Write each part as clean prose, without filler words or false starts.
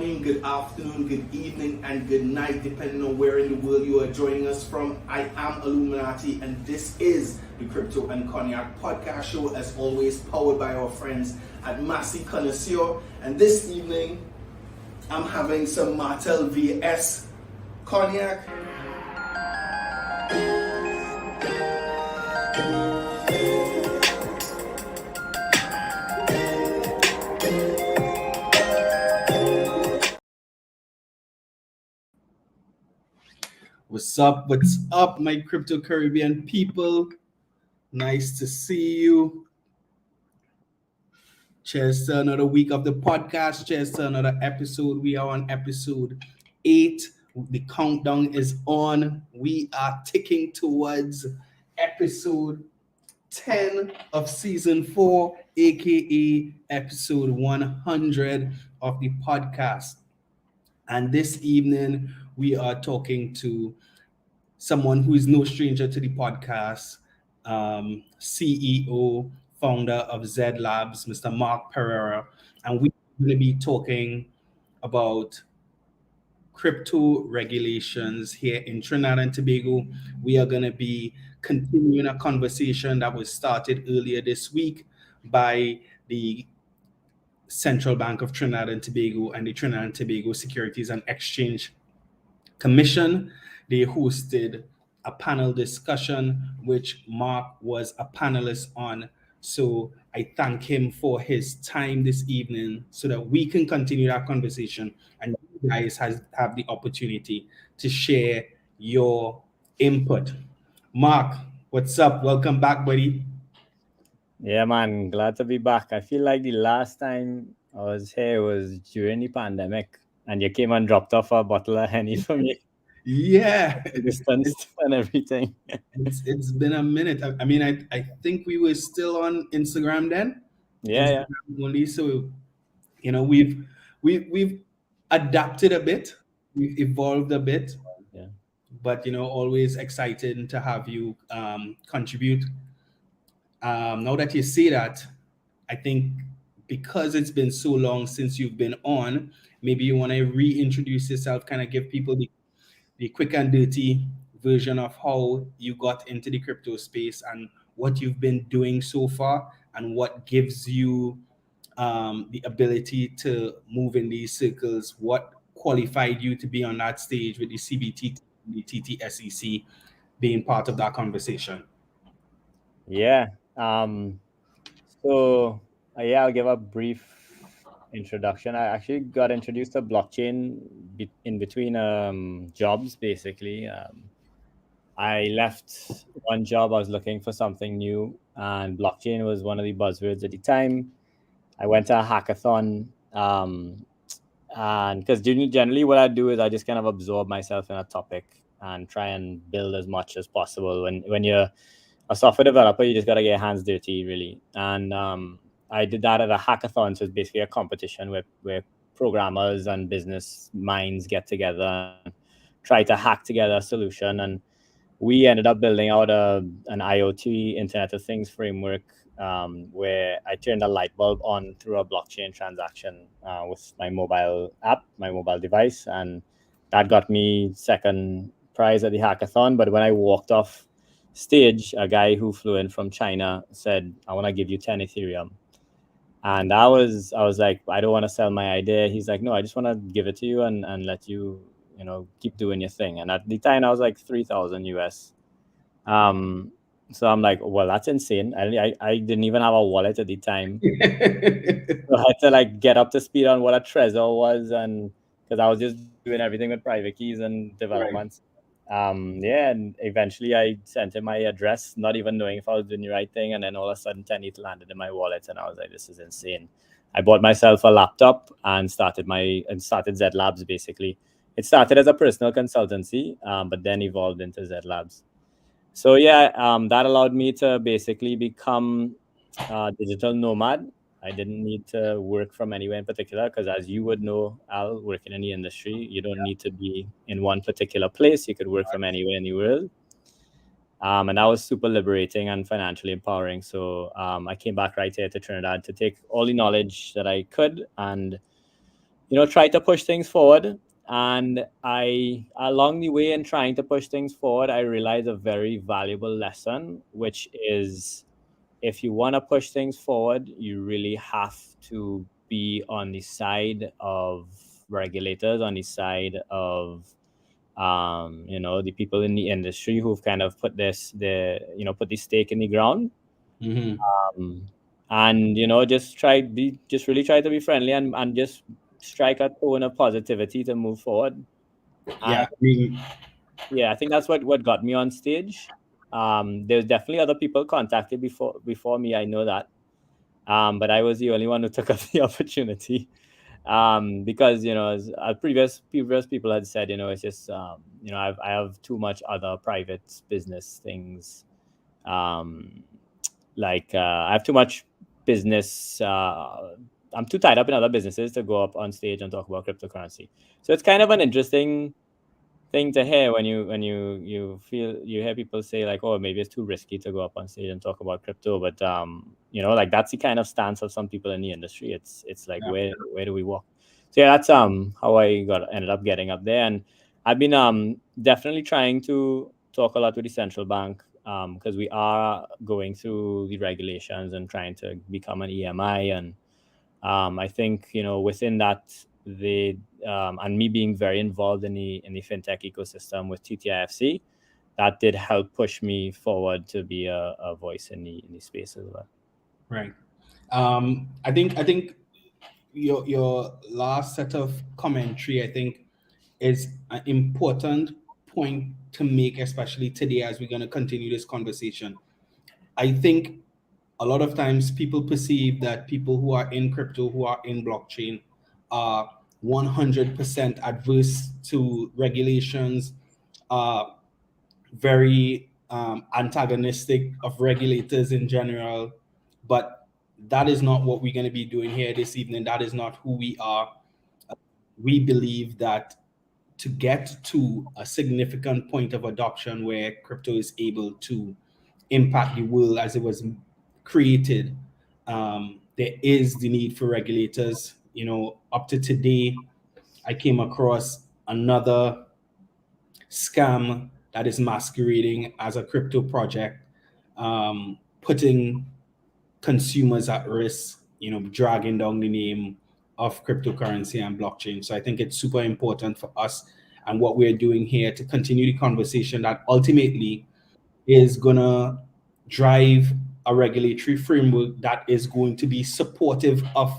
morning, good afternoon, good evening, and good night, depending on where in the world you are joining us from. I am 𝐂𝐻𝐍, and this is the Crypto and Cognac podcast show, as always, powered by our friends at Massy Connoisseur. And this evening, I'm having some Martel VS Cognac. What's up, my Crypto Caribbean people? Nice to see you. Cheers to another week of the podcast. Cheers to another episode. We are on episode 8. The countdown is on. We are ticking towards episode 10 of season 4, aka episode 100 of the podcast. And this evening, we are talking to someone who is no stranger to the podcast, CEO, founder of 𝐬𝐍 Labs, Mr. Mark Pereira. And we're going to be talking about crypto regulations here in Trinidad and Tobago. We are going to be continuing a conversation that was started earlier this week by the Central Bank of Trinidad and Tobago and the Trinidad and Tobago Securities and Exchange Commission. They hosted a panel discussion, which Mark was a panelist on. So I thank him for his time this evening so that we can continue that conversation and you guys have the opportunity to share your input. Mark, what's up? Welcome back, buddy. Yeah, man, glad to be back. I feel like the last time I was here was during the pandemic, and you came and dropped off a bottle of Henny for me. Yeah, distanced and everything. It's been a minute. I mean, I think we were still on Instagram then. Yeah. Only so, you know, we've adapted a bit, we've evolved a bit. Yeah. But always excited to have you contribute. Now that you say that, I think because it's been so long since you've been on, maybe you want to reintroduce yourself, kind of give people the quick and dirty version of how you got into the crypto space and what you've been doing so far and what gives you the ability to move in these circles. What qualified you to be on that stage with the CBT, the TTSEC being part of that conversation? Yeah. I'll give a brief introduction. I actually got introduced to blockchain in between jobs, basically. I left one job. I was looking for something new, and blockchain was one of the buzzwords at the time. I went to a hackathon, and because generally what I do is I just kind of absorb myself in a topic and try and build as much as possible. When you're a software developer, you just got to get your hands dirty, really. And I did that at a hackathon. So it's basically a competition where programmers and business minds get together and try to hack together a solution. And we ended up building out an IoT, Internet of Things framework, where I turned a light bulb on through a blockchain transaction with my mobile app, my mobile device. And that got me second prize at the hackathon. But when I walked off stage, a guy who flew in from China said, "I want to give you 10 Ethereum." And I was like, I don't want to sell my idea. He's like, no, I just want to give it to you and let you, keep doing your thing. And at the time I was like 3,000 US. So I'm like, well, that's insane. I didn't even have a wallet at the time. So I had to get up to speed on what a Trezor was, and because I was just doing everything with private keys and developments. And eventually I sent him my address, not even knowing if I was doing the right thing, and then all of a sudden 10 ETH landed in my wallet, and I was like, this is insane. I bought myself a laptop and started 𝐬𝐍 Labs. Basically, it started as a personal consultancy, but then evolved into 𝐬𝐍 Labs. So that allowed me to basically become a digital nomad. I didn't need to work from anywhere in particular, because as you would know, Al, working in the industry, you don't need to be in one particular place. You could work from anywhere in the world. And that was super liberating and financially empowering. So I came back right here to Trinidad to take all the knowledge that I could and try to push things forward. And along the way in trying to push things forward, I realized a very valuable lesson, which is, if you want to push things forward, you really have to be on the side of regulators, on the side of the people in the industry who've kind of put put the stake in the ground. Mm-hmm. And just really try to be friendly, and just strike a tone of positivity to move forward. Yeah, And I think that's what got me on stage. There's definitely other people contacted before me, I know that. But I was the only one who took up the opportunity. Because as previous people had said, it's just I have too much other private business things. I have too much business. I'm too tied up in other businesses to go up on stage and talk about cryptocurrency. So it's kind of an interesting thing to hear when you hear people say, like, oh, maybe it's too risky to go up on stage and talk about crypto. But that's the kind of stance of some people in the industry. It's like, yeah. where do we walk? So yeah, that's how I ended up getting up there. And I've been definitely trying to talk a lot with the central bank, because we are going through the regulations and trying to become an EMI. And I think within that, and me being very involved in the fintech ecosystem with TTIFC, that did help push me forward to be a voice in the space as well. Right. I think your last set of commentary, I think, is an important point to make, especially today as we're going to continue this conversation. I think a lot of times people perceive that people who are in crypto, who are in blockchain, are 100% adverse to regulations, very antagonistic of regulators in general. But that is not what we're going to be doing here this evening. That is not who we are. We believe that to get to a significant point of adoption where crypto is able to impact the world as it was created, there is the need for regulators. Up to today, I came across another scam that is masquerading as a crypto project, putting consumers at risk, dragging down the name of cryptocurrency and blockchain. So I think it's super important for us and what we're doing here to continue the conversation that ultimately is going to drive a regulatory framework that is going to be supportive of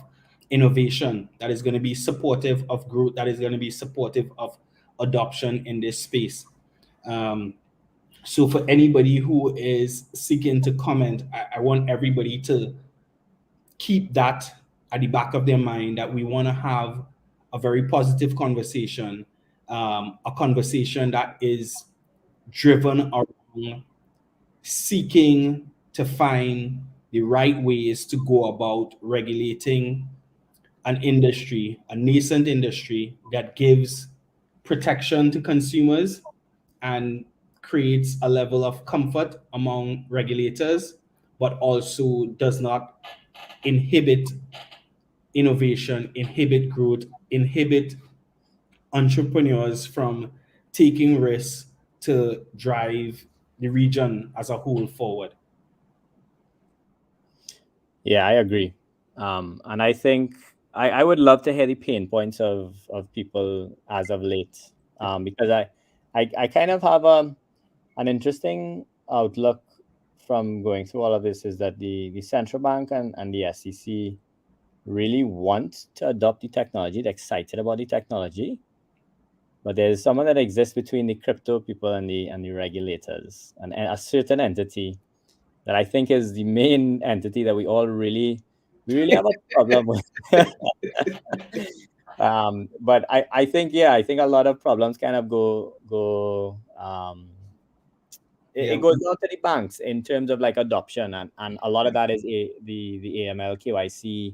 innovation, that is going to be supportive of growth, that is going to be supportive of adoption in this space. So for anybody who is seeking to comment, I want everybody to keep that at the back of their mind, that we want to have a very positive conversation, a conversation that is driven around seeking to find the right ways to go about regulating an industry, a nascent industry that gives protection to consumers and creates a level of comfort among regulators, but also does not inhibit innovation, inhibit growth, inhibit entrepreneurs from taking risks to drive the region as a whole forward. Yeah, I agree. And I think I would love to hear the pain points of people as of late, because I kind of have an interesting outlook from going through all of this, is that the central bank and the SEC really want to adopt the technology. They're excited about the technology, but there's someone that exists between the crypto people and the regulators, and a certain entity that I think is the main entity that we really have a problem with. But I think I think a lot of problems kind of go it goes down to the banks in terms of like adoption, and a lot of that is the AML KYC,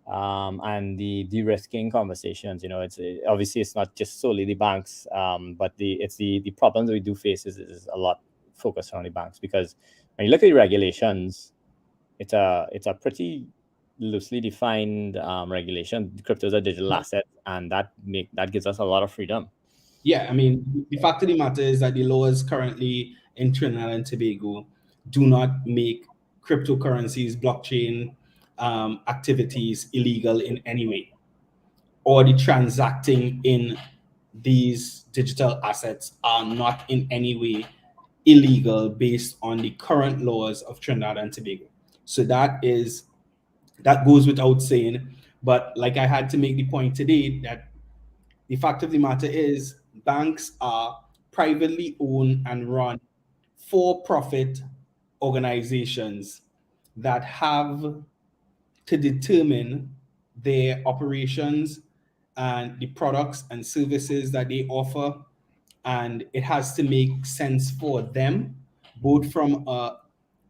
and the de-risking conversations. It's obviously it's not just solely the banks, but it's the problems that we do face is a lot focused on the banks, because when you look at the regulations, it's a pretty loosely defined regulation. Crypto is a digital asset, and that gives us a lot of freedom. Yeah, I mean, the fact of the matter is that the laws currently in Trinidad and Tobago do not make cryptocurrencies, blockchain activities illegal in any way, or the transacting in these digital assets are not in any way illegal based on the current laws of Trinidad and Tobago. So that goes without saying. But like I had to make the point today that the fact of the matter is banks are privately owned and run for-profit organizations that have to determine their operations and the products and services that they offer, and it has to make sense for them, both from a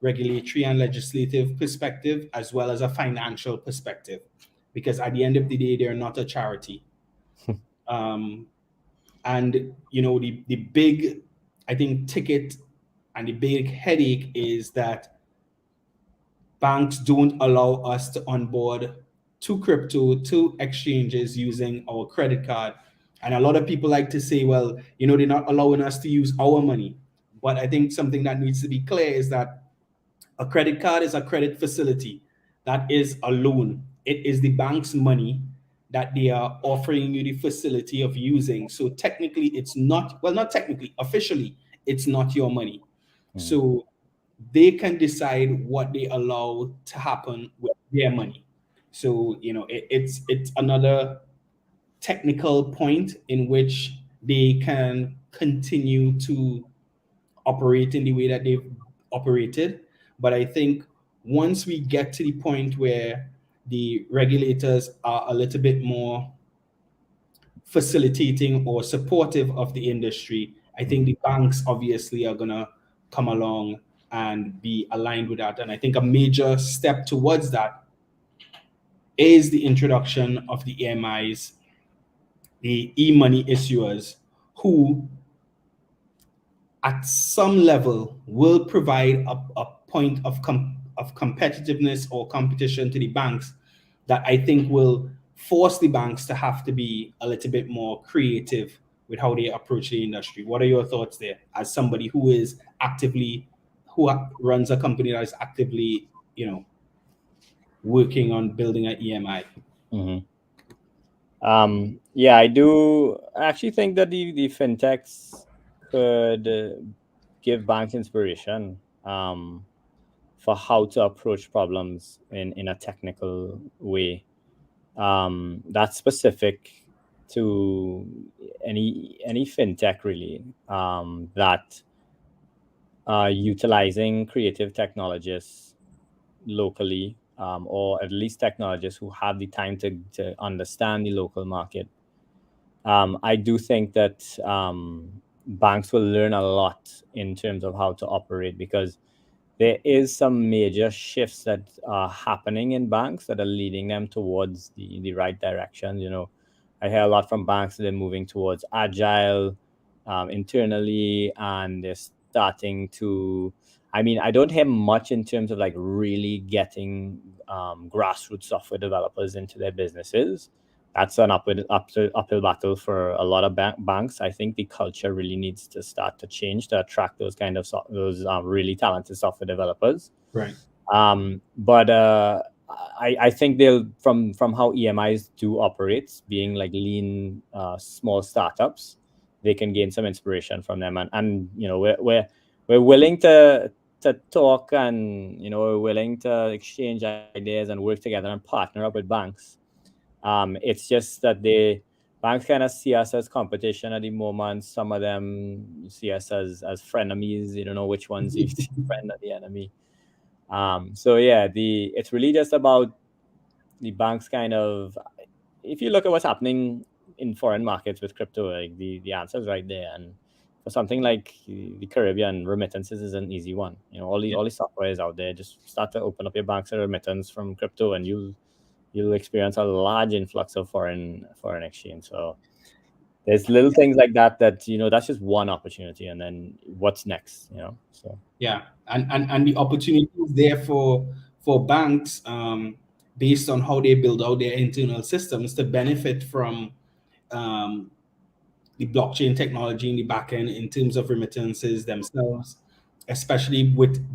regulatory and legislative perspective as well as a financial perspective, because at the end of the day they're not a charity. And you know, the big, I think, ticket and the big headache is that banks don't allow us to onboard to crypto, to exchanges using our credit card. And a lot of people like to say, well, you know, they're not allowing us to use our money. But I think something that needs to be clear is that a credit card is a credit facility. That is a loan. It is the bank's money that they are offering you the facility of using. So technically, it's not, well, not technically, officially, it's not your money. So they can decide what they allow to happen with their money. So, you know, it's another technical point in which they can continue to operate in the way that they've operated. But I think once we get to the point where the regulators are a little bit more facilitating or supportive of the industry, I think the banks obviously are going to come along and be aligned with that. And I think a major step towards that is the introduction of the EMIs, the e-money issuers, who at some level will provide a point of competitiveness or competition to the banks that I think will force the banks to have to be a little bit more creative with how they approach the industry. What are your thoughts there, as somebody who runs a company that is actively, you know, working on building an EMI? Yeah, I do actually think that the fintechs could give banks inspiration for how to approach problems in a technical way. That's specific to any fintech really, that utilizing creative technologists locally, or at least technologists who have the time to understand the local market. I do think that banks will learn a lot in terms of how to operate, because there is some major shifts that are happening in banks that are leading them towards the right direction. You know, I hear a lot from banks that they're moving towards agile internally, and they're starting to, I mean, I don't hear much in terms of like really getting grassroots software developers into their businesses. That's an uphill battle for a lot of banks. I think the culture really needs to start to change to attract those kind of those really talented software developers. Right. But I think they'll, from how EMIs do operate, being like lean, small startups, they can gain some inspiration from them. And you know, we're willing to talk, and you know, we're willing to exchange ideas and work together and partner up with banks. It's just that banks kind of see us as competition at the moment. Some of them see us as frenemies. You don't know which one's the friend or the enemy. So yeah, it's really just about the banks kind of, if you look at what's happening in foreign markets with crypto, like the answer is right there. And for something like the Caribbean, remittances is an easy one. You know, all the software is out there. Just start to open up your banks and remittance from crypto, and you'll experience a large influx of foreign exchange. So there's little things like that, you know, that's just one opportunity, and then what's next, you know? So yeah, and the opportunities there for banks, based on how they build out their internal systems to benefit from the blockchain technology in the back end in terms of remittances themselves, especially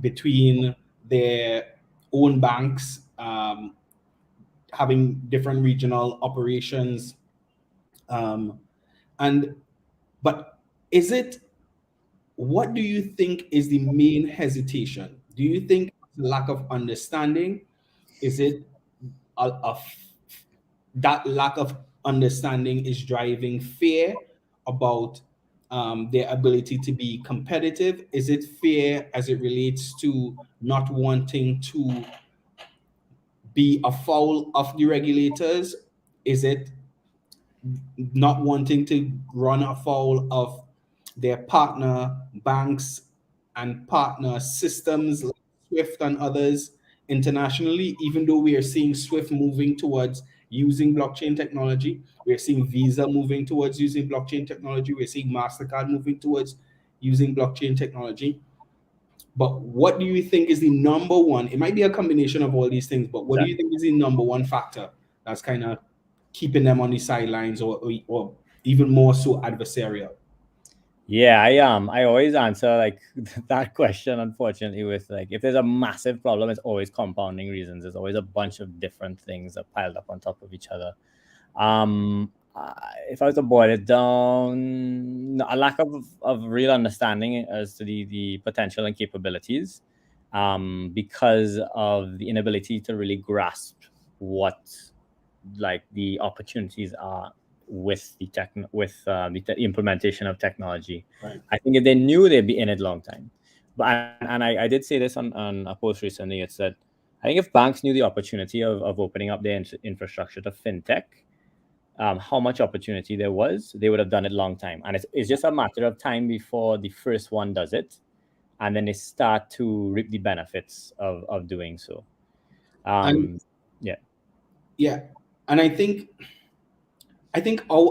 between their own banks, having different regional operations. But is it, what do you think is the main hesitation? Do you think it's lack of understanding? Is it that lack of understanding is driving fear about their ability to be competitive? Is it fear as it relates to not wanting to be afoul of the regulators? Is it not wanting to run afoul of their partner banks and partner systems like SWIFT and others internationally? Even though we are seeing SWIFT moving towards using blockchain technology, we're seeing Visa moving towards using blockchain technology, we're seeing MasterCard moving towards using blockchain technology. But what do you think is the number one? It might be a combination of all these things, but what do you think is the number one factor that's kind of keeping them on the sidelines, or even more so adversarial? Yeah, I always answer like that question, unfortunately, with like, if there's a massive problem, it's always compounding reasons. There's always a bunch of different things that piled up on top of each other. If I was to boil it down, a lack of real understanding as to the potential and capabilities, because of the inability to really grasp what like the opportunities are with the implementation of technology. Right. I think if they knew, they'd be in it long time. But I did say this on a post recently. It's that I think if banks knew the opportunity of opening up their infrastructure to fintech, how much opportunity there was, they would have done it long time. And it's just a matter of time before the first one does it, and then they start to reap the benefits of doing so. Yeah, and I think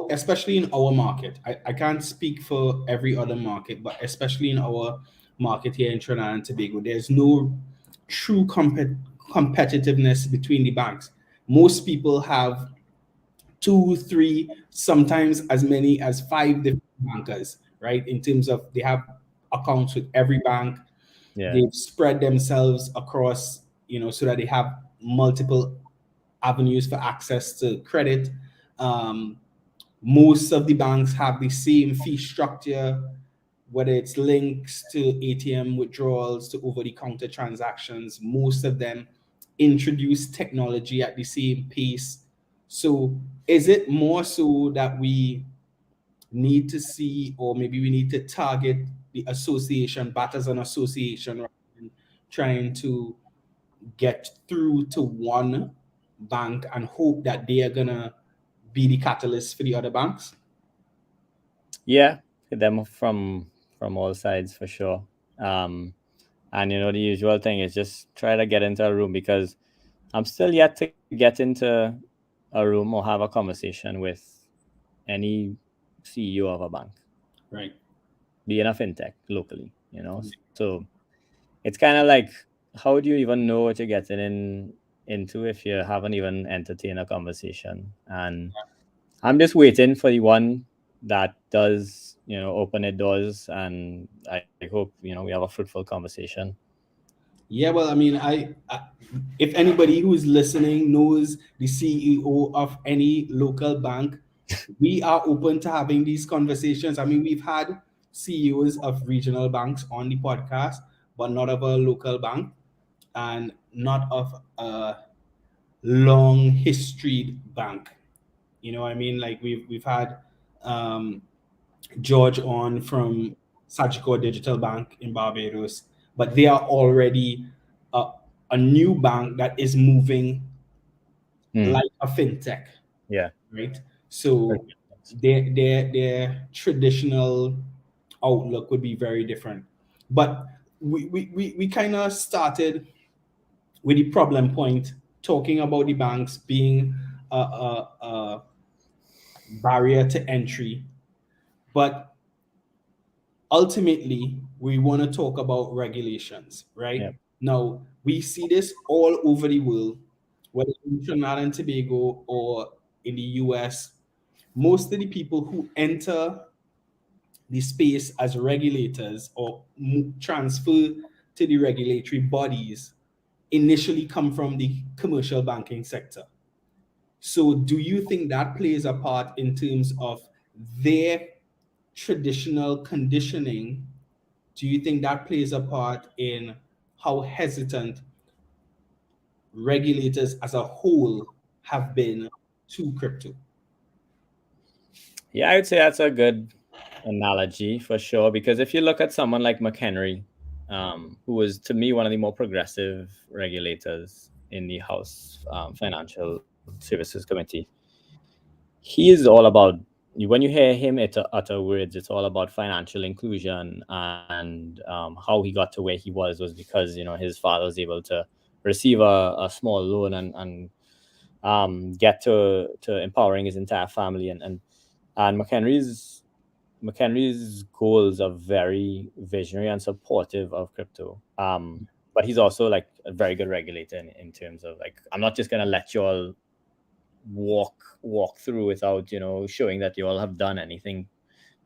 especially in our market, I can't speak for every other market, but especially in our market here in Trinidad and Tobago, there's no true competitiveness between the banks. Most people have 2, 3, sometimes as many as 5 different bankers, right? In terms of they have accounts with every bank. Yeah. They've spread themselves across, so that they have multiple avenues for access to credit. Most of the banks have the same fee structure, whether it's links to ATM withdrawals to over-the-counter transactions. Most of them introduce technology at the same pace. So is it more so that we need to see, or maybe we need to target the association, BAT as an association, rather than trying to get through to one bank and hope that they are gonna be the catalyst for the other banks? Yeah, them from all sides for sure. And the usual thing is just try to get into a room, because I'm still yet to get into a room or have a conversation with any CEO of a bank, Right. be in a fintech locally, So it's kind of like, how do you even know what you're getting into if you haven't even entertained a conversation? And I'm just waiting for the one that does, open the doors, and I hope, we have a fruitful conversation. Yeah, well, I mean, if anybody who is listening knows the CEO of any local bank, we are open to having these conversations. I mean, we've had CEOs of regional banks on the podcast, but not of a local bank, and not of a long history bank. You know what I mean? Like we've had George on from Sagicor Digital Bank in Barbados, but they are already a new bank that is moving like a fintech. Yeah. Right. So their traditional outlook would be very different. But we kind of started with the problem point, talking about the banks being a barrier to entry. But ultimately, we want to talk about regulations, right? Yep. Now, we see this all over the world, whether in Trinidad and Tobago or in the US, most of the people who enter the space as regulators or transfer to the regulatory bodies initially come from the commercial banking sector. So do you think that plays a part in terms of their traditional conditioning? Do you think that plays a part in how hesitant regulators as a whole have been to crypto? Yeah, I would say that's a good analogy for sure. Because if you look at someone like McHenry, who was to me one of the more progressive regulators in the House Financial Services Committee, he is all about, when you hear him utter words, it's all about financial inclusion. And how he got to where he was because his father was able to receive a small loan and get to empowering his entire family. And McHenry's goals are very visionary and supportive of crypto. But he's also like a very good regulator in terms of like, I'm not just gonna let you all walk through without showing that you all have done anything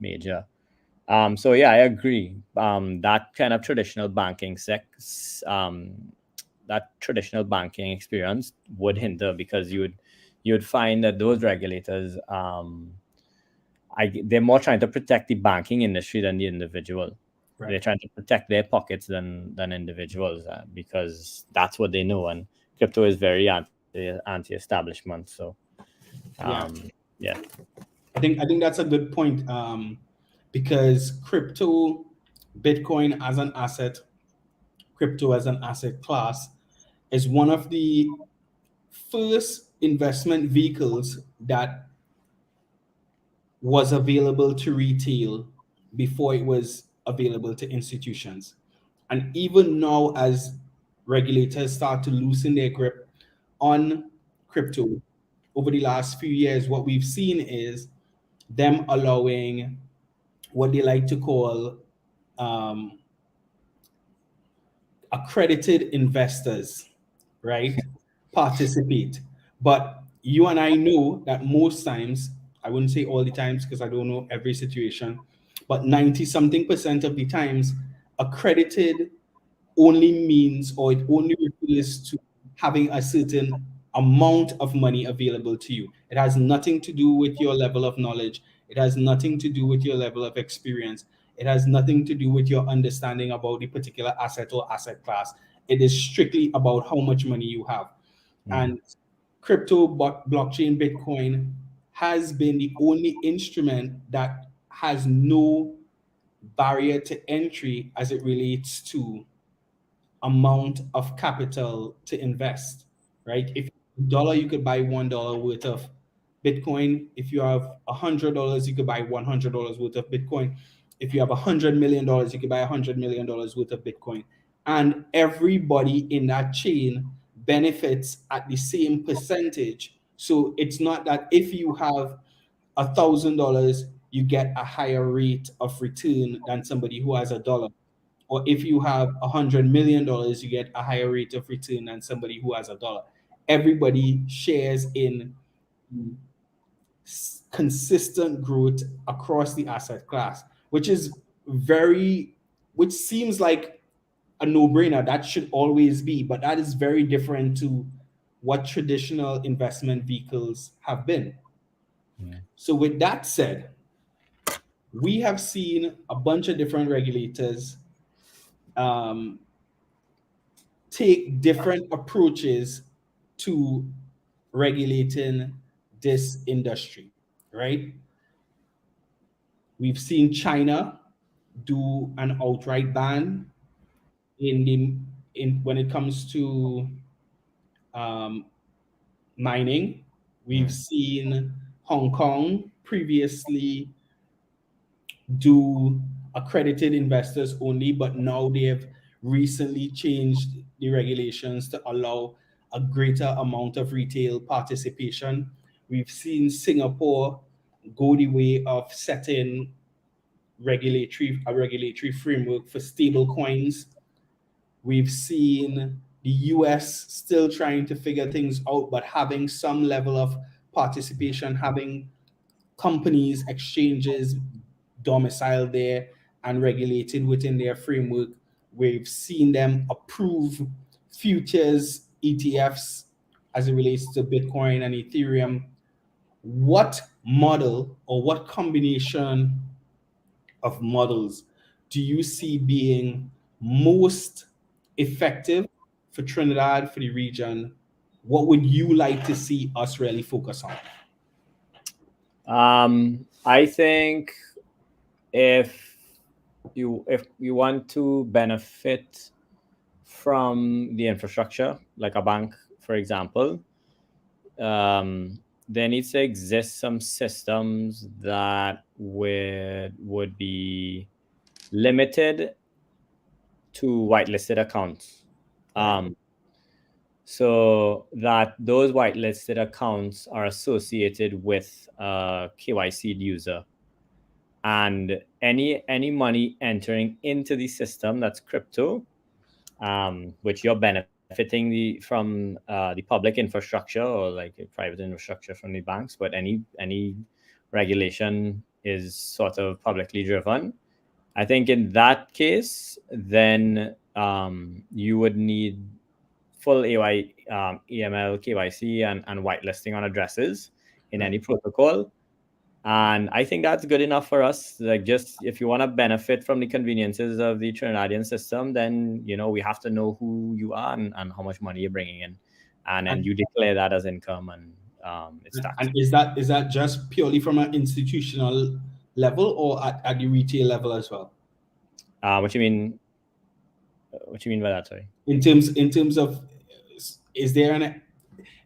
major. So yeah, I agree. That kind of traditional banking that traditional banking experience would hinder, because you would find that those regulators, they're more trying to protect the banking industry than the individual. Right. They're trying to protect their pockets than individuals, because that's what they know. And crypto is very anti-establishment. So, yeah. I think that's a good point, because crypto, Bitcoin as an asset, crypto as an asset class, is one of the first investment vehicles that was available to retail before it was available to institutions. And even now, as regulators start to loosen their grip on crypto over the last few years, what we've seen is them allowing what they like to call accredited investors, right, participate. But you and I know that most times, I wouldn't say all the times because I don't know every situation, but 90 something percent of the times, accredited only means, or it only refers to having a certain amount of money available to you. It has nothing to do with your level of knowledge. It has nothing to do with your level of experience. It has nothing to do with your understanding about the particular asset or asset class. It is strictly about how much money you have. And crypto, blockchain, Bitcoin has been the only instrument that has no barrier to entry as it relates to amount of capital to invest, right? If dollar, you could buy $1 worth of Bitcoin. If you have $100, you could buy $100 worth of Bitcoin. If you have $100 million, you could buy $100 million worth of Bitcoin. And everybody in that chain benefits at the same percentage. So it's not that if you have $1,000, you get a higher rate of return than somebody who has $1. Or if you have $100 million, you get a higher rate of return than somebody who has $1. Everybody shares in consistent growth across the asset class, which seems like a no-brainer. That should always be, but that is very different to what traditional investment vehicles have been. So with that said, we have seen a bunch of different regulators take different approaches to regulating this industry, right? We've seen China do an outright ban in when it comes to mining. We've seen Hong Kong previously do accredited investors only, but now they have recently changed the regulations to allow a greater amount of retail participation. We've seen Singapore go the way of setting a regulatory framework for stable coins. We've seen the US still trying to figure things out, but having some level of participation, having companies, exchanges domiciled there and regulated within their framework. We've seen them approve futures ETFs as it relates to Bitcoin and Ethereum. What model or what combination of models do you see being most effective for Trinidad, for the region? What would you like to see us really focus on? I think if you want to benefit from the infrastructure, like a bank, for example, there needs to exist some systems that would be limited to whitelisted accounts. So that those whitelisted accounts are associated with a KYC user, and any money entering into the system that's crypto, which you're benefiting from the public infrastructure or like private infrastructure from the banks, but any regulation is sort of publicly driven. I think in that case, then you would need full AML, KYC, and whitelisting on addresses in any protocol. And I think that's good enough for us. Like, just if you want to benefit from the conveniences of the Trinidadian system, then we have to know who you are and how much money you're bringing in, and then you declare that as income, and it's taxed. And is that just purely from an institutional level or at the retail level as well? What you mean? What you mean by that? Sorry. In terms of, is there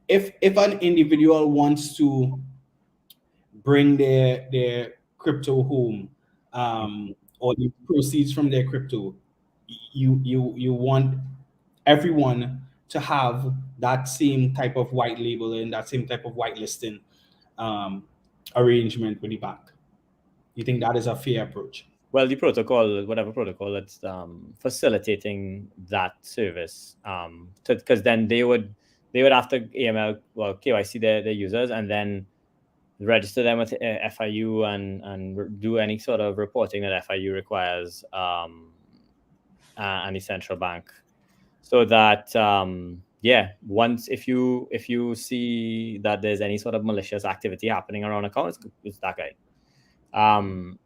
if an individual wants to bring their crypto home, or the proceeds from their crypto, you want everyone to have that same type of white labeling, that same type of whitelisting arrangement with the bank. You think that is a fair approach? Well, the protocol, whatever protocol that's facilitating that service, because then they would have to AML, KYC their users, and then register them with FIU and do any sort of reporting that FIU requires, and the central bank, so that once if you see that there's any sort of malicious activity happening around accounts, it's that guy.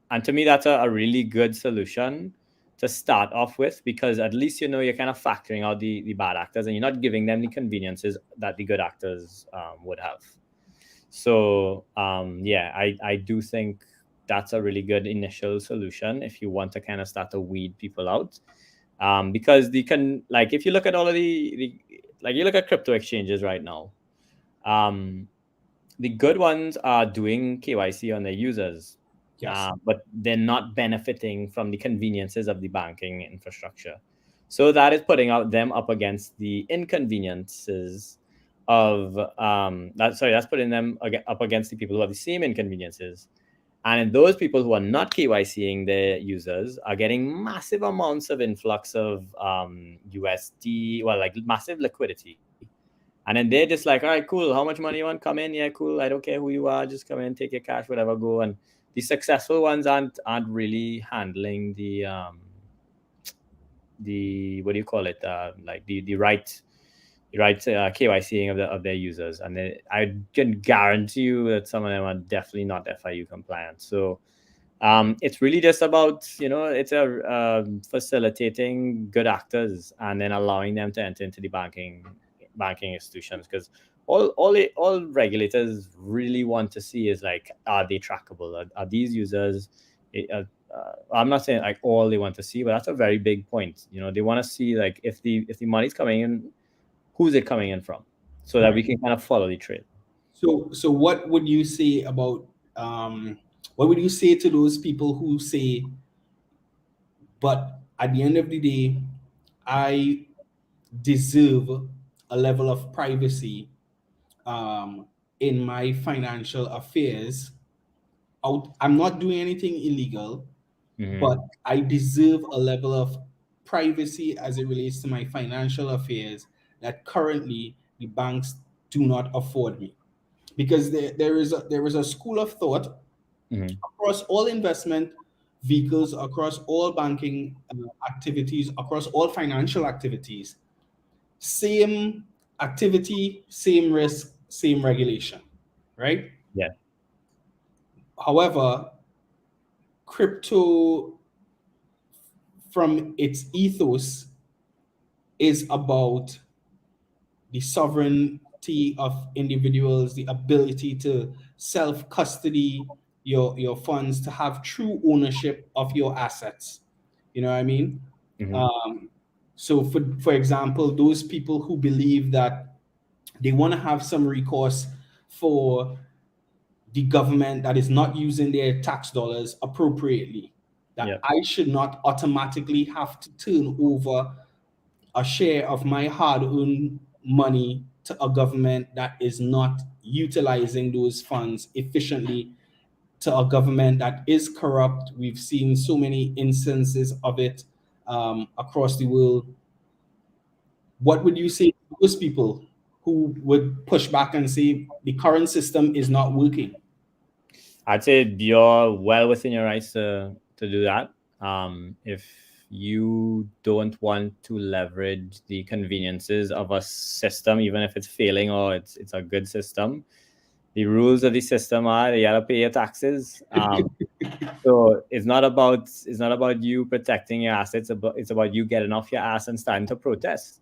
And to me, that's a really good solution to start off with, because at least you're kind of factoring out the bad actors, and you're not giving them the conveniences that the good actors would have. So I do think that's a really good initial solution if you want to kind of start to weed people out, because if you look at all of you look at crypto exchanges right now, the good ones are doing KYC on their users. Yes. But they're not benefiting from the conveniences of the banking infrastructure. So that is putting them up against the inconveniences of that's putting them up against the people who have the same inconveniences. And those people who are not KYCing their users are getting massive amounts of influx of USD, massive liquidity. And then they're just like, all right, cool. How much money you want? Come in. Yeah, cool. I don't care who you are. Just come in, take your cash, whatever, go. And the successful ones aren't really handling the what do you call it? The right KYCing of their users. And I can guarantee you that some of them are definitely not FIU compliant. So it's really just about, it's facilitating good actors and then allowing them to enter into the banking institutions, because all regulators really want to see is are they trackable? Are these users? I'm not saying all they want to see, but that's a very big point. They want to see if the money's coming in, who's it coming in from, so that we can kind of follow the trail. So what would you say about what would you say to those people who say, but at the end of the day, I deserve a level of privacy in my financial affairs? I'm not doing anything illegal, but I deserve a level of privacy as it relates to my financial affairs. that currently the banks do not afford me. Because there is a school of thought across all investment vehicles, across all banking activities, across all financial activities. Same activity, same risk, same regulation, right? Yeah. However, crypto, from its ethos, is about the sovereignty of individuals, the ability to self custody your funds, to have true ownership of your assets. You know what I mean? Um, so, for example, those people who believe that they want to have some recourse for the government that is not using their tax dollars appropriately, that Yeah. I should not automatically have to turn over a share of my hard-earned money to a government that is not utilizing those funds efficiently, to a government that is corrupt. We've seen so many instances of it across the world. What would you say to those people who would push back and say the current system is not working? I'd say you're well within your rights to do that. If you don't want to leverage the conveniences of a system, even if it's failing or it's a good system, the rules of the system are you gotta pay your taxes. So it's not about you protecting your assets. It's about you getting off your ass and starting to protest,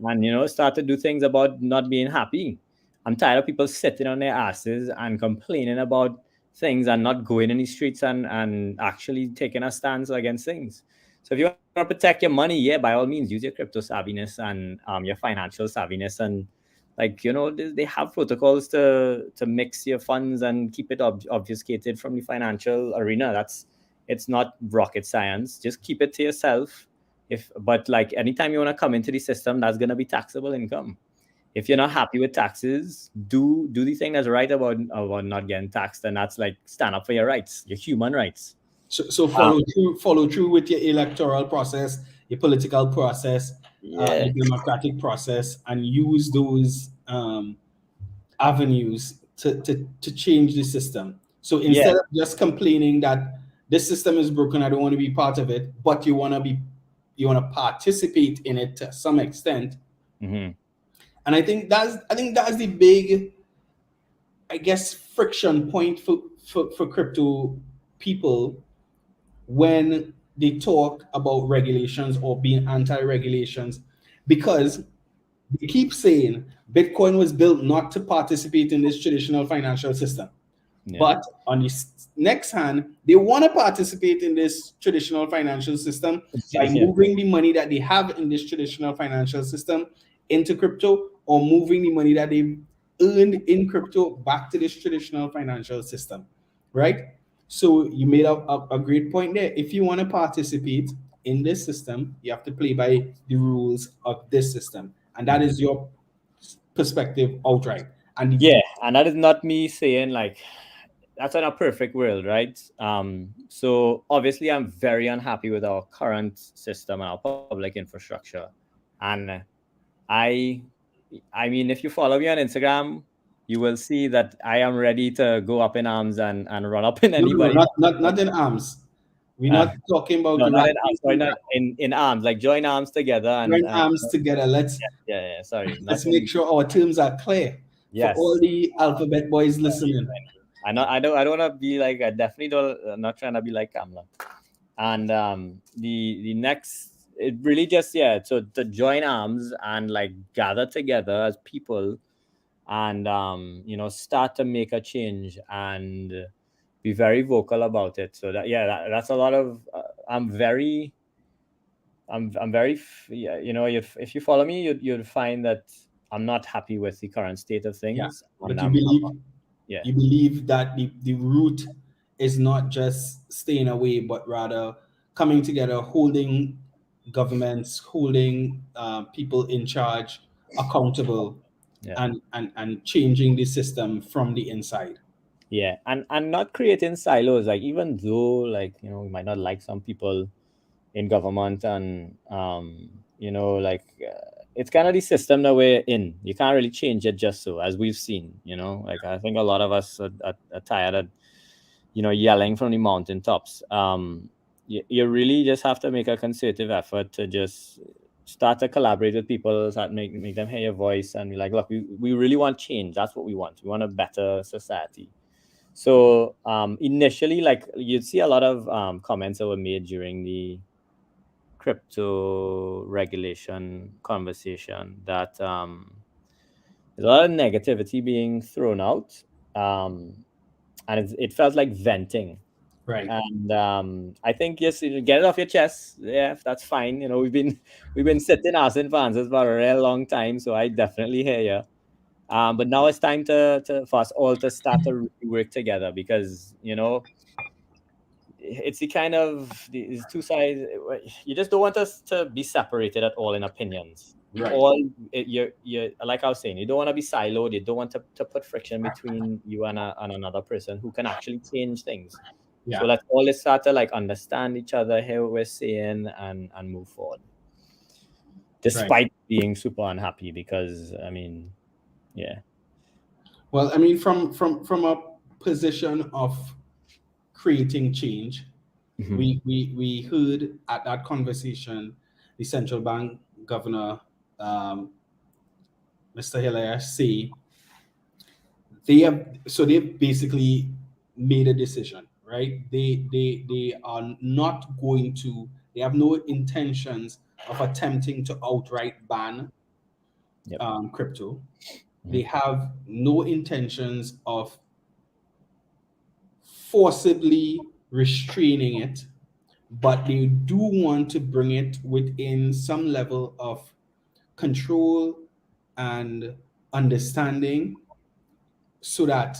and start to do things about not being happy. I'm tired of people sitting on their asses and complaining about things and not going in the streets and actually taking a stance against things. So if you want to protect your money, yeah, by all means, use your crypto savviness and your financial savviness, and they have protocols to mix your funds and keep it obfuscated from the financial arena. It's not rocket science. Just keep it to yourself. But like anytime you want to come into the system, that's going to be taxable income. If you're not happy with taxes, do the thing that's right about not getting taxed, and that's like stand up for your rights, your human rights. So follow through with your electoral process, your political process, Yeah. your democratic process, and use those avenues to change the system. So Yeah. instead of just complaining that this system is broken, I don't want to be part of it, but you want to participate in it to some extent. Mm-hmm. And I think that's the big, I guess, friction point for crypto people when they talk about regulations or being anti-regulations, because they keep saying Bitcoin was built not to participate in this traditional financial system. Yeah. But on the next hand, they want to participate in this traditional financial system by Yeah. moving the money that they have in this traditional financial system into crypto, or moving the money that they've earned in crypto back to this traditional financial system, right? So you made a great point there. If you want to participate in this system, you have to play by the rules of this system. And that is your perspective outright. And Yeah, and that is not me saying like that's not a perfect world, right? So obviously I'm very unhappy with our current system and our public infrastructure. And I I mean, if you follow me on Instagram, you will see that I am ready to go up in arms and run up in no, anybody. not in arms. We're Uh, not talking about no, not in rallying arms. Sorry, not in arms. Like join arms together and, join arms together. yeah. Sorry, not Let's make in. sure our terms are clear for all Yes. the alphabet boys Thank you, listening. thank you. I don't want to be like, I definitely don't. I'm not trying to be like Kamla. And the next, it really just, yeah. So to join arms and like gather together as people and start to make a change and be very vocal about it. So that's a lot of. Yeah. If you follow me, you'd find that I'm not happy with the current state of Yeah, things, and but yeah. you believe that the root is not just staying away, but rather coming together, holding governments, holding people in charge accountable, Yeah. and changing the system from the inside. Yeah, and not creating silos. Like even though we might not like some people in government, and it's kind of the system that we're in. You can't really change it just so, as we've seen. Like I think a lot of us are tired of yelling from the mountaintops. You really just have to make a concerted effort to just start to collaborate with people, that make them hear your voice, and be like, look, we really want change. That's what we want. We want a better society. So initially, like, you'd see a lot of comments that were made during the crypto regulation conversation, that there's a lot of negativity being thrown out, and it felt like venting. Right. And I think, yes, get it off your chest. Yeah, that's fine. We've been sitting asking for answers for a real long time, so I definitely hear you. But now it's time for us all to start to really work together, because it's the kind of these two sides. You just don't want us to be separated at all in opinions. Right. You like I was saying, you don't want to be siloed. You don't want to put friction between you and another person who can actually change things. Yeah. So let's all start to like understand each other, hear what we're saying, and move forward, despite being super unhappy. Because yeah. Well, from a position of creating change, Mm-hmm. we heard at that conversation the central bank governor, Mr. Hilaire, say they basically made a decision, right? They are not going to. They have no intentions of attempting to outright ban crypto. Mm-hmm. They have no intentions of forcibly restraining it, but they do want to bring it within some level of control and understanding, so that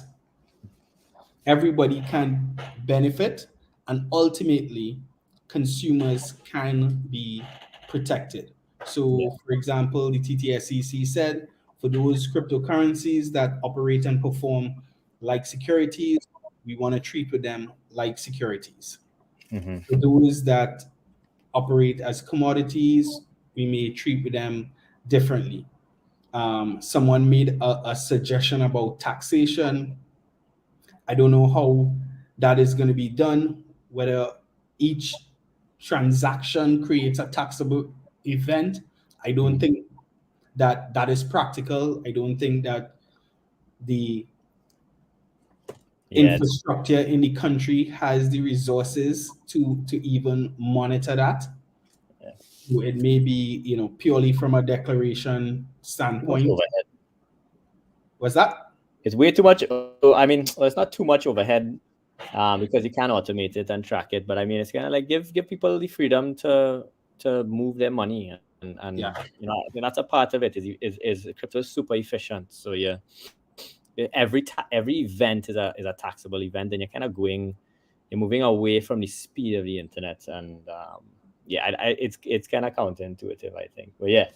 everybody can benefit and ultimately consumers can be protected. So, for example, the TTSEC said for those cryptocurrencies that operate and perform like securities, we want to treat with them like securities. Mm-hmm. For those that operate as commodities, we may treat with them differently. Someone made a suggestion about taxation. I don't know how that is going to be done, whether each transaction creates a taxable event. I don't think that is practical. I don't think that the infrastructure in the country has the resources to even monitor that. So it may be, purely from a declaration standpoint. What's that? It's way too much. It's not too much overhead, because you can automate it and track it. But it's kind of like give people the freedom to move their money, and that's a part of it. Is crypto is super efficient. So yeah, every event is a taxable event, and you're moving away from the speed of the internet, and it's kind of counterintuitive, I think. But yeah,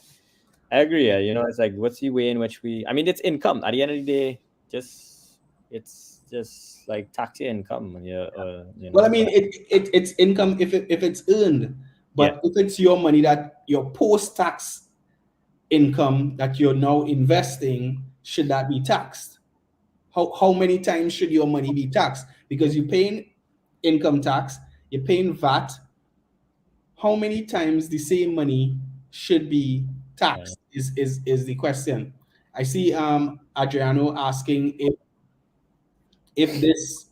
I agree. It's like, what's the way in which it's income at the end of the day. It's just like tax your income. Well, it's income if it's earned, but if it's your money, that your post-tax income that you're now investing, should that be taxed? How many times should your money be taxed? Because you're paying income tax, you're paying VAT. How many times the same money should be taxed is the question. I see Adriano asking if this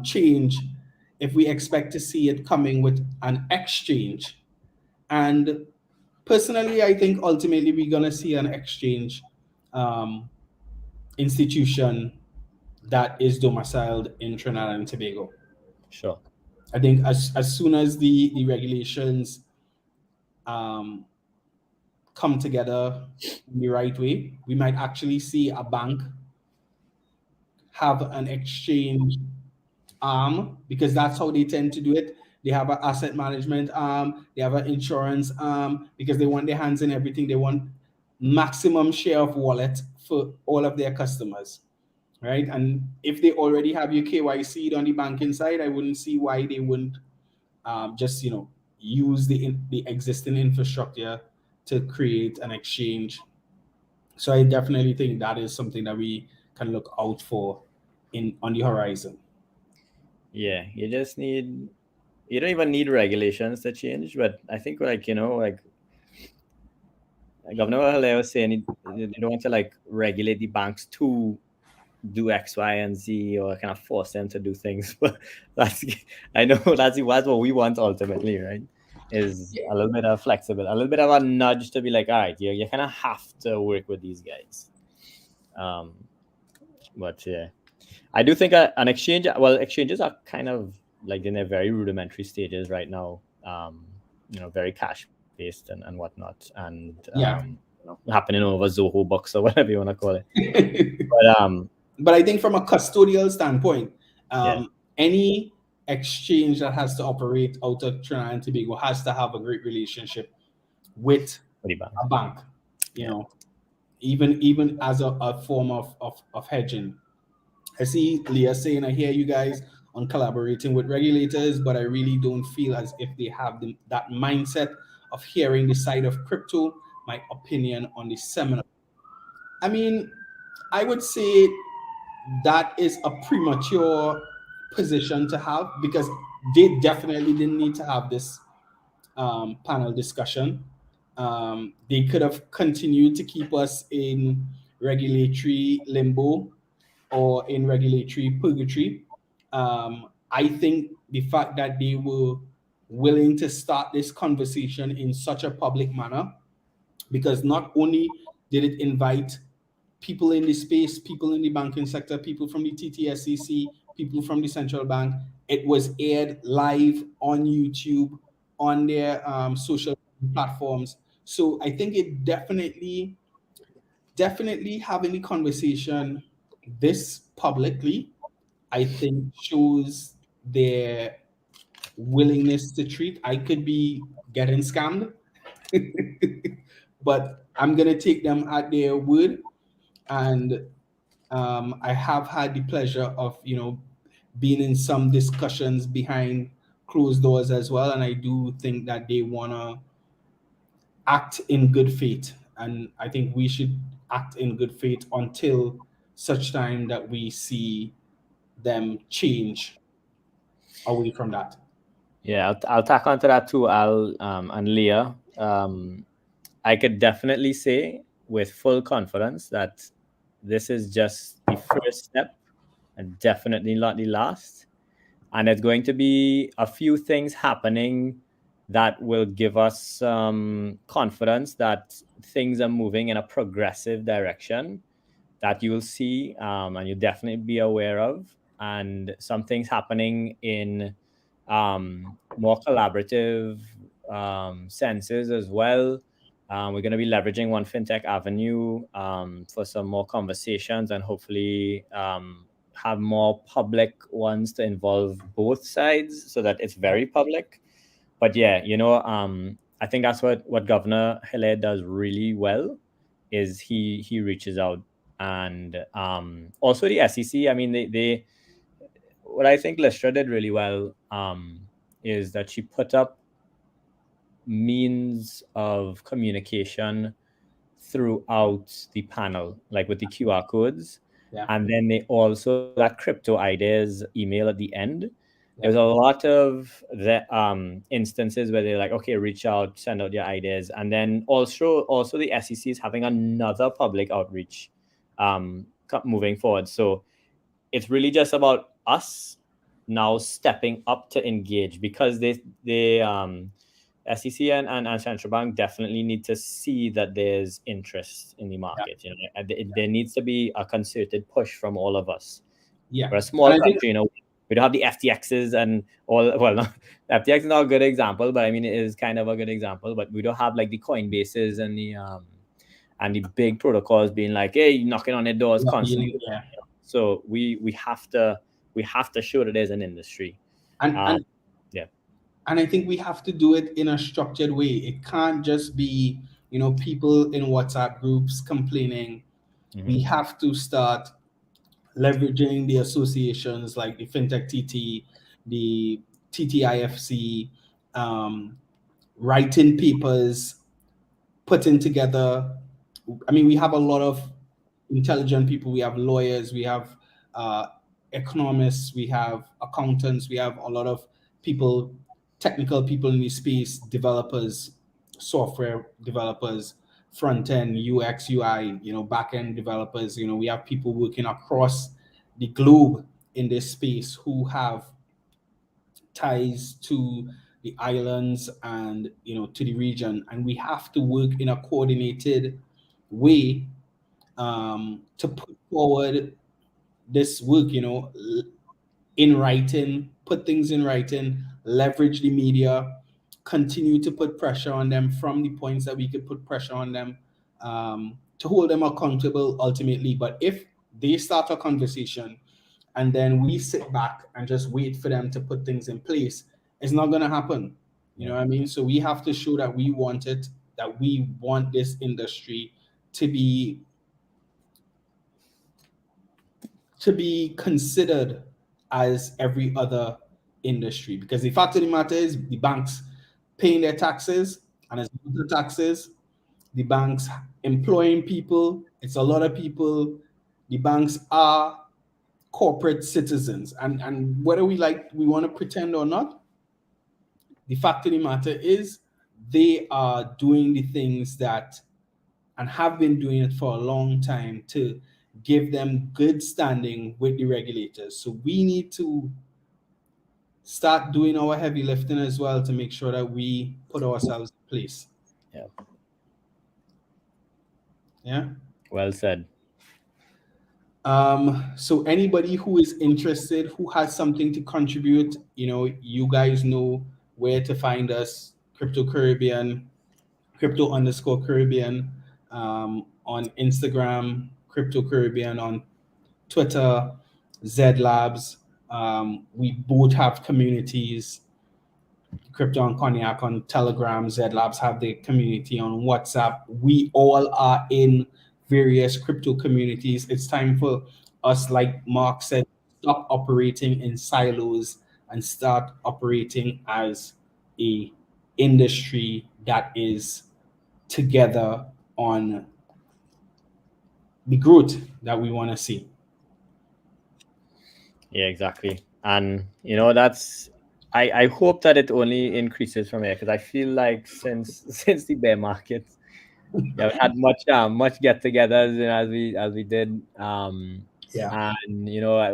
change, if we expect to see it coming with an exchange. And personally, I think ultimately we're going to see an exchange institution that is domiciled in Trinidad and Tobago. Sure. I think as soon as the regulations come together in the right way, we might actually see a bank have an exchange arm, because that's how they tend to do it. They have an asset management arm, they have an insurance arm, because they want their hands in everything. They want maximum share of wallet for all of their customers, right? And if they already have your KYC on the banking side, I wouldn't see why they wouldn't just use the existing infrastructure to create an exchange. So I definitely think that is something that we can look out for on the horizon. Yeah, you don't even need regulations to change, but I think like Governor 𝐂𝐻𝐍 was saying you don't want to like regulate the banks to do X, Y, and Z or kind of force them to do things. But that's I know that's what we want ultimately, right? Is a little bit of flexible, a little bit of a nudge to be like, all right, you kind of have to work with these guys. But yeah, I do think an exchange. Well, exchanges are kind of like in their very rudimentary stages right now. Very cash based and whatnot, and Yeah. happening over Zoho bucks or whatever you want to call it. But I think from a custodial standpoint, Yeah. any exchange that has to operate out of Trinidad and Tobago has to have a great relationship with a bank. You know, even as a form of hedging. I see Leah saying, I hear you guys on collaborating with regulators, but I really don't feel as if they have that mindset of hearing the side of crypto. My opinion on the seminar. I mean, I would say that is a premature position to have, because they definitely didn't need to have this panel discussion. They could have continued to keep us in regulatory limbo or in regulatory purgatory. I think the fact that they were willing to start this conversation in such a public manner, because not only did it invite people in the space, people in the banking sector, people from the TTSCC, people from the central bank, it was aired live on YouTube, on their social platforms. So I think it definitely having the conversation this publicly, I think shows their willingness to treat. I could be getting scammed, but I'm gonna take them at their word. And I have had the pleasure of being in some discussions behind closed doors as well, and I do think that they wanna act in good faith, and I think we should act in good faith until such time that we see them change away from that. Yeah, I'll tack onto that too, Al and Leah. I could definitely say with full confidence that this is just the first step and definitely not the last. And there's going to be a few things happening that will give us some confidence that things are moving in a progressive direction that you will see and you'll definitely be aware of. And some things happening in more collaborative senses as well. We're going to be leveraging One FinTech Avenue for some more conversations and hopefully have more public ones to involve both sides so that it's very public. But yeah, I think that's what Governor 𝐂𝐻𝐍 does really well is he reaches out. And also the SEC, I mean, they what I think Lystra did really well is that she put up means of communication throughout the panel, like with the QR codes. Yeah. And then they also that crypto ideas email at the end. Yeah. There's a lot of the instances where they're like, okay, reach out, send out your ideas. And then also the SEC is having another public outreach moving forward. So it's really just about us now stepping up to engage, because they SEC and central bank definitely need to see that there's interest in the market. Yeah. There needs to be a concerted push from all of us. Yeah, we're a small country. We don't have the FTXs and all. Well, no, FTX is not a good example, but I mean it is kind of a good example. But we don't have like the Coinbases and the big protocols being like, hey, knocking on their doors constantly. Yeah. So we have to show that there's an industry. And I think we have to do it in a structured way. It can't just be, people in WhatsApp groups complaining. Mm-hmm. We have to start leveraging the associations like the FinTech TT, the TTIFC, writing papers, putting together. I mean, we have a lot of intelligent people. We have lawyers, we have economists, we have accountants, we have a lot of people, technical people in the space, developers, software developers, front end, UX, UI, back end developers. We have people working across the globe in this space who have ties to the islands and to the region, and we have to work in a coordinated way to put forward this work, in writing, put things in writing, leverage the media, continue to put pressure on them from the points that we could put pressure on them, to hold them accountable ultimately. But if they start a conversation and then we sit back and just wait for them to put things in place, it's not going to happen. You know what I mean? So we have to show that we want it, that we want this industry to be considered as every other industry. Because the fact of the matter is, the banks paying their taxes, and as the taxes, the banks employing people. It's a lot of people. The banks are corporate citizens, and whether we want to pretend or not, the fact of the matter is they are doing the things that, and have been doing it for a long time, to give them good standing with the regulators. So we need to start doing our heavy lifting as well to make sure that we put ourselves in place. Yeah. Well said. So anybody who is interested, who has something to contribute, you guys know where to find us. Crypto Caribbean, crypto_Caribbean, on Instagram, Crypto Caribbean on Twitter, 𝐬𝐍 Labs. We both have communities. Crypto and Cognac on Telegram, 𝐬𝐍 Labs have the community on WhatsApp. We all are in various crypto communities. It's time for us, like Mark said, stop operating in silos and start operating as a industry that is together on the growth that we want to see. Yeah, exactly. And that's, I hope that it only increases from here, because I feel like since the bear market, yeah, we had much get-togethers as we did. Yeah. And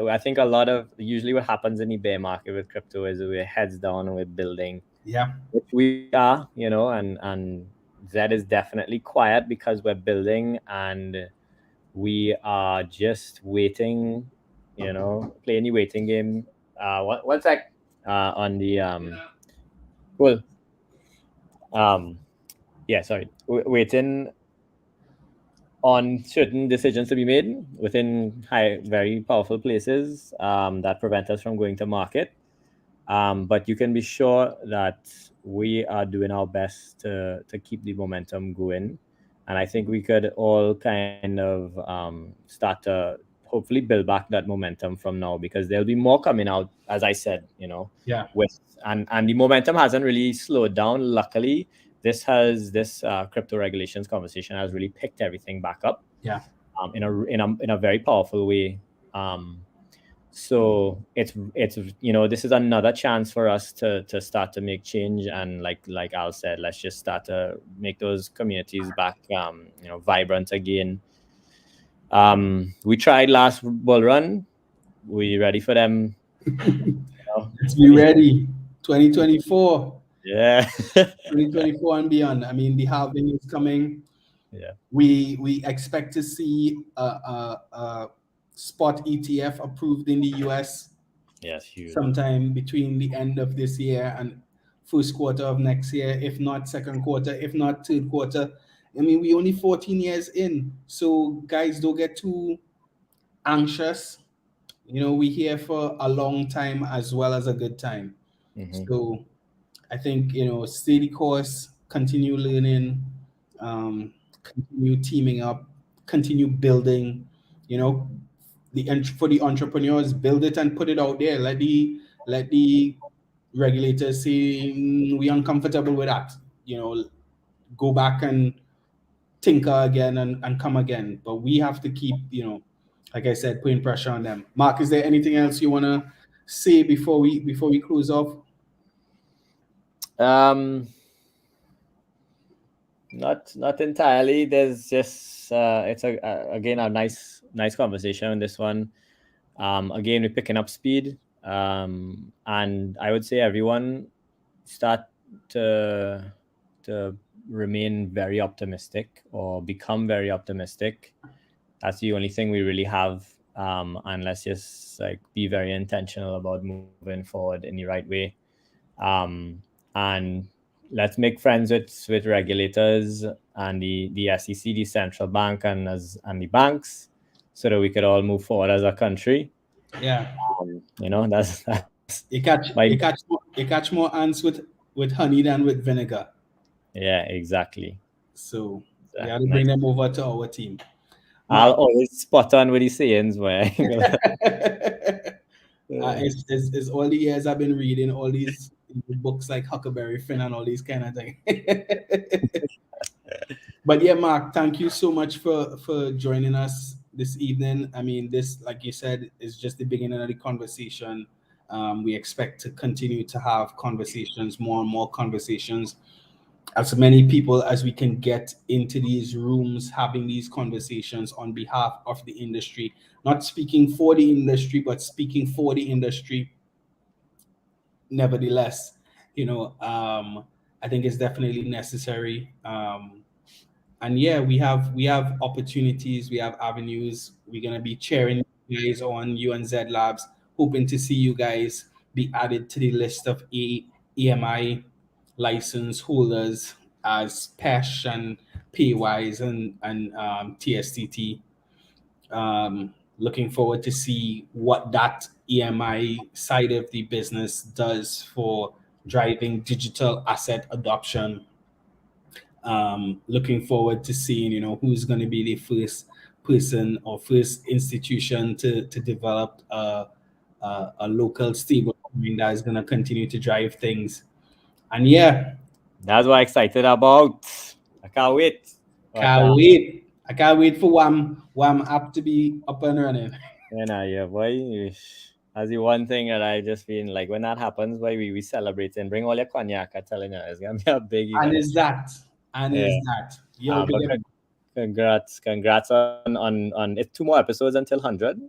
I think a lot of usually what happens in the bear market with crypto is we're heads down and we're building. Yeah. Which we are, and 𝐬𝐍 is definitely quiet because we're building and we are just waiting, playing the waiting game. One sec. On the cool. Yeah, sorry. Waiting on certain decisions to be made within very powerful places that prevent us from going to market. But you can be sure that we are doing our best to keep the momentum going. And I think we could all kind of start to hopefully build back that momentum from now, because there'll be more coming out, as I said, Yeah. And the momentum hasn't really slowed down. Luckily, this crypto regulations conversation has really picked everything back up. Yeah. In a very powerful way. So it's this is another chance for us to start to make change, and like Al said, let's just start to make those communities back vibrant again. We tried last bull run. We ready for them? Let's be ready. 2024. Yeah. 2024 and beyond. I mean, the halving is coming. Yeah. We expect to see a spot ETF approved in the US. Yes, huge. Sometime between the end of this year and first quarter of next year, if not second quarter, if not third quarter. I mean, we only 14 years in, so guys, don't get too anxious. We're here for a long time as well as a good time. Mm-hmm. So I think, stay the course, continue learning, continue teaming up, continue building, for the entrepreneurs, build it and put it out there. Let the regulators say, we're uncomfortable with that. Go back and tinker again and come again. But we have to keep, like I said, putting pressure on them. Mark, is there anything else you want to say before we close off? Not entirely. There's just it's again a nice conversation on this one. Again, we're picking up speed, and I would say everyone start to remain very optimistic or become very optimistic. That's the only thing we really have, and let's just like be very intentional about moving forward in the right way, and let's make friends with regulators and the SEC, the central bank, and the banks, so that we could all move forward as a country. Yeah, that's you catch more ants with honey than with vinegar. Yeah, exactly. So we have to bring them over to our team. I'll always spot on with these sayings, where it's all the years I've been reading all these books like Huckleberry Finn and all these kind of things. But yeah, Mark, thank you so much for joining us this evening. I mean, this, like you said, is just the beginning of the conversation. We expect to continue to have conversations, more and more conversations. As many people as we can get into these rooms, having these conversations on behalf of the industry, not speaking for the industry, but speaking for the industry. Nevertheless, I think it's definitely necessary. And yeah, we have opportunities, we have avenues. We're gonna be cheering you guys on, 𝐂𝐻𝐍 Labs, hoping to see you guys be added to the list of EMI license holders as PESH and PAYs and TSTT. Looking forward to see what that EMI side of the business does for driving digital asset adoption. Looking forward to seeing, who's going to be the first person or first institution to develop a local stable coin that is going to continue to drive things. And yeah, that's what I'm excited about. I can't wait. I can't wait for 𝐬𝐻 app to be up and running. Yeah, boy. That's the one thing that I just been like, when that happens, boy, we celebrate and bring all your cognac. I'm telling you, it's gonna be a big event. Yo, congrats on it's 2 more episodes until 100.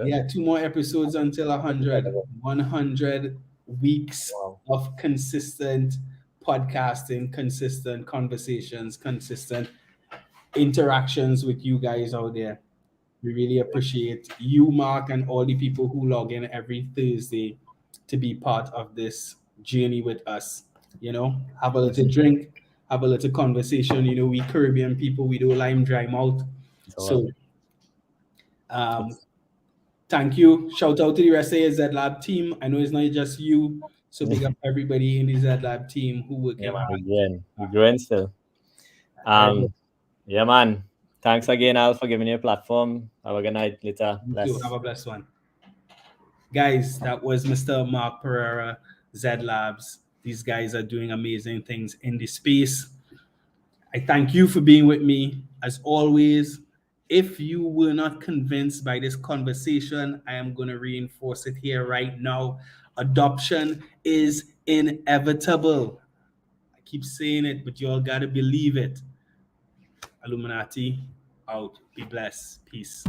Yeah, 2 more episodes until 100. 100 weeks of consistent podcasting, consistent conversations, consistent interactions with you guys out there. We really appreciate you, Mark, and all the people who log in every Thursday to be part of this journey with us. Have a little drink, have a little conversation. We Caribbean people, we do lime dry mouth. So thank you. Shout out to the rest of the 𝐍 Lab team. I know it's not just you, so big up everybody in the 𝐍 Lab team who work hard. We're growing still. Yeah, man. Thanks again, Al, for giving me a platform. Have a good night later. Have a blessed one. Guys, that was Mr. Mark Pereira, 𝐍 Labs. These guys are doing amazing things in the space. I thank you for being with me. As always, if you were not convinced by this conversation, I am going to reinforce it here right now. Adoption is inevitable. I keep saying it, but you all got to believe it. Illuminati out. Be blessed. Peace.